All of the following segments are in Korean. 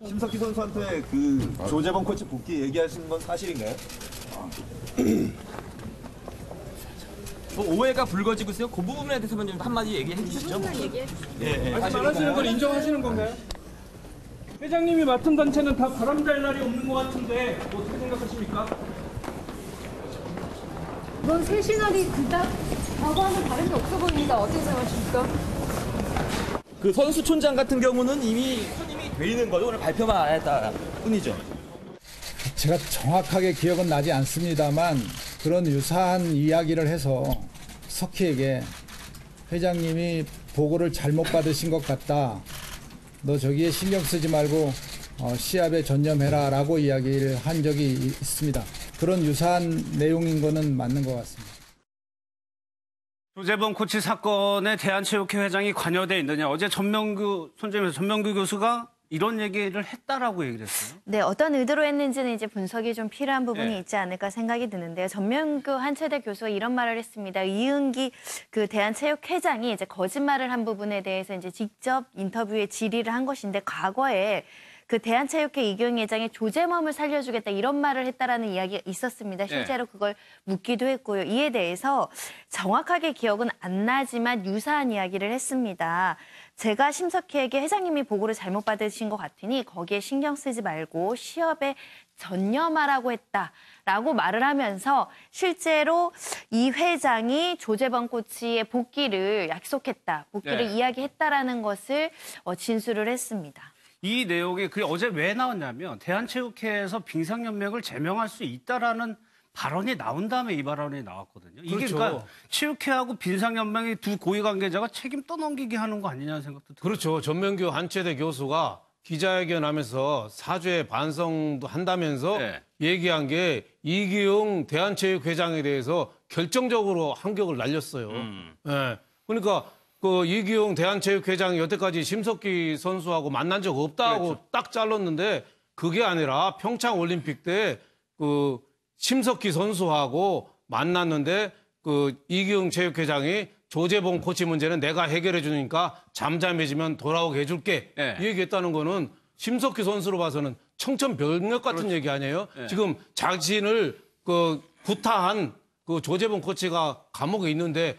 심석희 선수한테 그 조재범 코치 복귀 얘기하신 건 사실인가요? 뭐 오해가 불거지고 있어요. 그 부분에 대해서만 좀 한마디 얘기해 주시죠. 말씀하시는 걸 인정하시는 건가요? 회장님이 맡은 단체는 다 바람잘 날이 없는 것 같은데 어떻게 생각하십니까? 이건 새 시나리 그닥 과거와는 다른 게 없어 보입니다. 어떻게 생각하십니까? 그 선수촌장 같은 경우는 이미 선임이 돼 있는 거죠. 오늘 발표만 안 했다 뿐이죠. 제가 정확하게 기억은 나지 않습니다만 그런 유사한 이야기를 해서 석희에게 회장님이 보고를 잘못 받으신 것 같다. 너 저기에 신경 쓰지 말고 시합에 전념해라 라고 이야기를 한 적이 있습니다. 그런 유사한 내용인 거는 맞는 것 같습니다. 조재범 코치 사건에 대한체육회 회장이 관여돼 있느냐. 어제 손재민에서 전명규 교수가 이런 얘기를 했다라고 얘기를 했어요. 네, 어떤 의도로 했는지는 이제 분석이 좀 필요한 부분이 네. 있지 않을까 생각이 드는데요. 전명규 한체대 교수가 이런 말을 했습니다. 이은기 그 대한체육회장이 이제 거짓말을 한 부분에 대해서 이제 직접 인터뷰에 질의를 한 것인데 과거에 그 대한체육회 이경희 회장이 조재범을 살려주겠다 이런 말을 했다라는 이야기가 있었습니다. 실제로 그걸 묻기도 했고요. 이에 대해서 정확하게 기억은 안 나지만 유사한 이야기를 했습니다. 제가 심석희에게 회장님이 보고를 잘못 받으신 것 같으니 거기에 신경 쓰지 말고 시합에 전념하라고 했다라고 말을 하면서 실제로 이 회장이 조재범 코치의 복귀를 약속했다, 복귀를 이야기했다라는 것을 진술을 했습니다. 이 내용이 어제 왜 나왔냐면 대한체육회에서 빙상연맹을 제명할 수 있다라는 발언이 나온 다음에 이 발언이 나왔거든요. 이게 그렇죠. 그러니까 체육회하고 빙상연맹의 두 고위 관계자가 책임 떠넘기게 하는 거 아니냐는 생각도 들어요. 그렇죠. 전명규 한체대 교수가 기자회견하면서 사죄 반성도 한다면서 얘기한 게 이기용 대한체육회장에 대해서 결정적으로 한격을 날렸어요. 그러니까 그 이기용 대한체육회장이 여태까지 심석희 선수하고 만난 적 없다고 딱 잘랐는데 그게 아니라 평창 올림픽 때 그 심석희 선수하고 만났는데 그 이기용 체육회장이 조재범 코치 문제는 내가 해결해 주니까 잠잠해지면 돌아오게 해줄게 이 얘기했다는 거는 심석희 선수로 봐서는 청천벽력 같은 얘기 아니에요? 지금 자신을 그 구타한 그 조재범 코치가 감옥에 있는데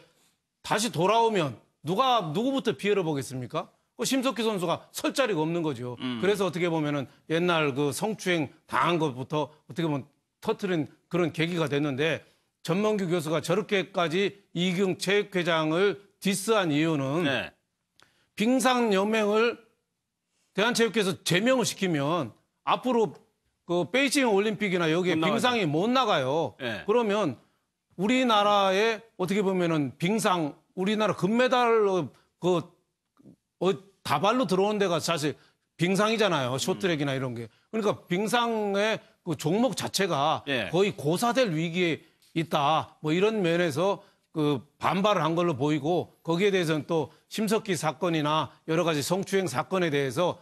다시 돌아오면 누구부터 피해를 보겠습니까? 심석희 선수가 설 자리가 없는 거죠. 그래서 어떻게 보면은 옛날 그 성추행 당한 것부터 어떻게 보면 터트린 그런 계기가 됐는데 전명규 교수가 저렇게까지 이기용 체육회장을 디스한 이유는 빙상연맹을 대한체육회에서 제명을 시키면 앞으로 그 베이징 올림픽이나 여기에 빙상이 못 나가요. 그러면 우리나라에 어떻게 보면은 빙상 우리나라 금메달로 다발로 들어온 데가 사실 빙상이잖아요. 쇼트트랙이나 이런 게. 그러니까 빙상의 그 종목 자체가 거의 고사될 위기에 있다. 뭐 이런 면에서 그 반발을 한 걸로 보이고 거기에 대해서는 또 심석희 사건이나 여러 가지 성추행 사건에 대해서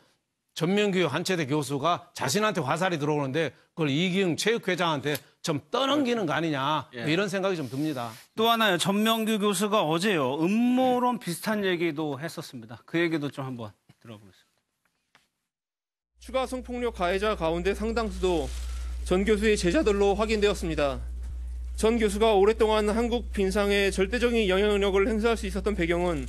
전명규 한체대 교수가 자신한테 화살이 들어오는데 그걸 이기용 체육회장한테 좀 떠넘기는 거 아니냐 이런 생각이 좀 듭니다. 또 하나요. 전명규 교수가 어제요. 음모론 비슷한 얘기도 했었습니다. 그 얘기도 좀 한번 들어보겠습니다. 추가 성폭력 가해자 가운데 상당수도 전 교수의 제자들로 확인되었습니다. 전 교수가 오랫동안 한국 빙상에 절대적인 영향력을 행사할 수 있었던 배경은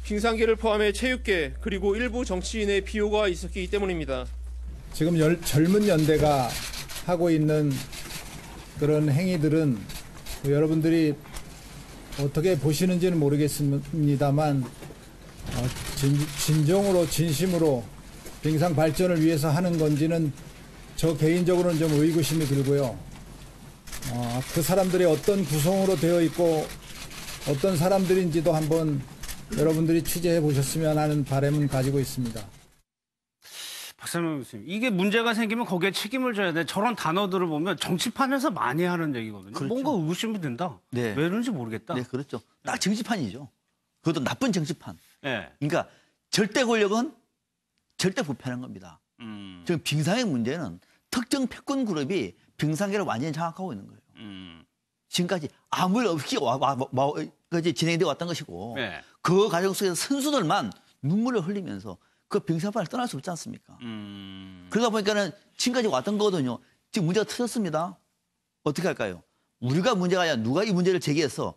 빙상계를 포함해 체육계 그리고 일부 정치인의 비호가 있었기 때문입니다. 지금 젊은 연대가 하고 있는 그런 행위들은 여러분들이 어떻게 보시는지는 모르겠습니다만 진정으로 진심으로 빙상 발전을 위해서 하는 건지는 저 개인적으로는 좀 의구심이 들고요. 그 사람들이 어떤 구성으로 되어 있고 어떤 사람들인지도 한번 여러분들이 취재해 보셨으면 하는 바람은 가지고 있습니다. 박상명 교수님, 이게 문제가 생기면 거기에 책임을 져야 돼. 저런 단어들을 보면 정치판에서 많이 하는 얘기거든요. 그렇죠. 뭔가 의구심이 든다. 왜 그런지 모르겠다. 네, 그렇죠. 딱 정치판이죠. 그것도 나쁜 정치판. 그러니까 절대 권력은 절대 부패하는 겁니다. 지금 빙상의 문제는 특정 패권 그룹이 빙상계를 완전히 장악하고 있는 거예요. 지금까지 아무 일 없이 진행되어 왔던 것이고 그 과정 속에서 선수들만 눈물을 흘리면서 그 빙상판을 떠날 수 없지 않습니까? 그러다 보니까는 지금까지 왔던 거거든요. 지금 문제가 터졌습니다. 어떻게 할까요? 우리가 문제가 아니라 누가 이 문제를 제기해서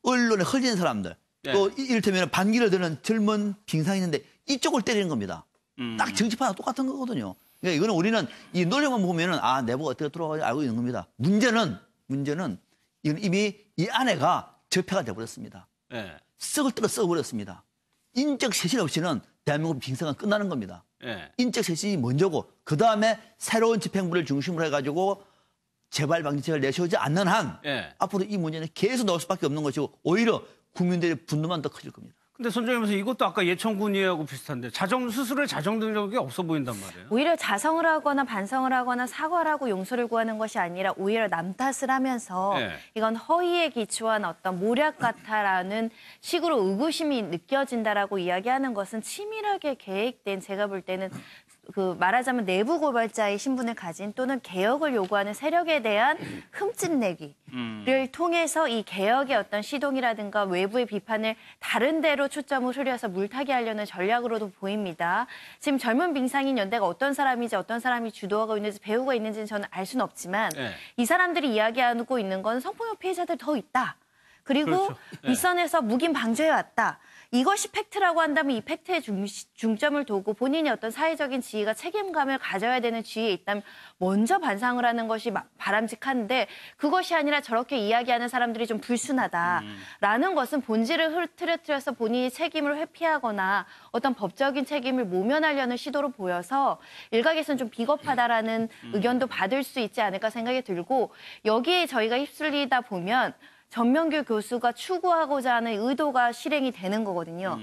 언론에 흘리는 사람들 또 이를테면 반기를 드는 젊은 빙상이 있는데 이쪽을 때리는 겁니다. 딱 정치판하고 똑같은 거거든요. 그러니까 이거는 우리는 이 논리만 보면은 아 내부가 어떻게 돌아가는지 알고 있는 겁니다. 문제는 이건 이미 이 아내가 적폐가 돼버렸습니다. 썩을 뜨거 썩어버렸습니다. 인적 쇄신 없이는 대한민국 빙상은 끝나는 겁니다. 인적 쇄신이 먼저고 그 다음에 새로운 집행부를 중심으로 해가지고 재발 방지책을 내세우지 않는 한 앞으로 이 문제는 계속 나올 수밖에 없는 것이고 오히려 국민들의 분노만 더 커질 겁니다. 근데 선생님께서 이것도 아까 예천군이하고 비슷한데 스스로의 자정 능력이 없어 보인단 말이에요. 오히려 자성을 하거나 반성을 하거나 사과를 하고 용서를 구하는 것이 아니라 오히려 남 탓을 하면서 이건 허위에 기초한 어떤 모략 같아라는 식으로 의구심이 느껴진다라고 이야기하는 것은 치밀하게 계획된 제가 볼 때는 그 말하자면 내부 고발자의 신분을 가진 또는 개혁을 요구하는 세력에 대한 흠집내기를 통해서 이 개혁의 어떤 시동이라든가 외부의 비판을 다른 데로 초점을 흐려서 물타기 하려는 전략으로도 보입니다. 지금 젊은 빙상인 연대가 어떤 사람인지 어떤 사람이 주도하고 있는지 배우가 있는지는 저는 알 수는 없지만 이 사람들이 이야기하고 있는 건 성폭력 피해자들 더 있다. 그리고 그렇죠. 윗선에서 묵인 방조해왔다. 이것이 팩트라고 한다면 이 팩트에 중점을 두고 본인이 어떤 사회적인 지위가 책임감을 가져야 되는 지위에 있다면 먼저 반성을 하는 것이 바람직한데 그것이 아니라 저렇게 이야기하는 사람들이 좀 불순하다라는 것은 본질을 흐트러뜨려서 본인이 책임을 회피하거나 어떤 법적인 책임을 모면하려는 시도로 보여서 일각에서는 좀 비겁하다라는 의견도 받을 수 있지 않을까 생각이 들고 여기에 저희가 휩쓸리다 보면 전명규 교수가 추구하고자 하는 의도가 실행이 되는 거거든요.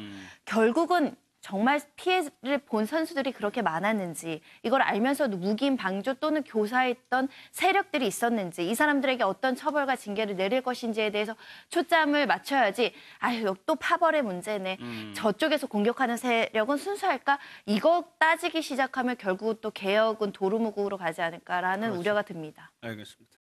결국은 정말 피해를 본 선수들이 그렇게 많았는지 이걸 알면서도 묵인 방조 또는 교사했던 세력들이 있었는지 이 사람들에게 어떤 처벌과 징계를 내릴 것인지에 대해서 초점을 맞춰야지 아유 또 파벌의 문제네. 저쪽에서 공격하는 세력은 순수할까? 이거 따지기 시작하면 결국 또 개혁은 도루묵으로 가지 않을까라는 우려가 듭니다. 알겠습니다.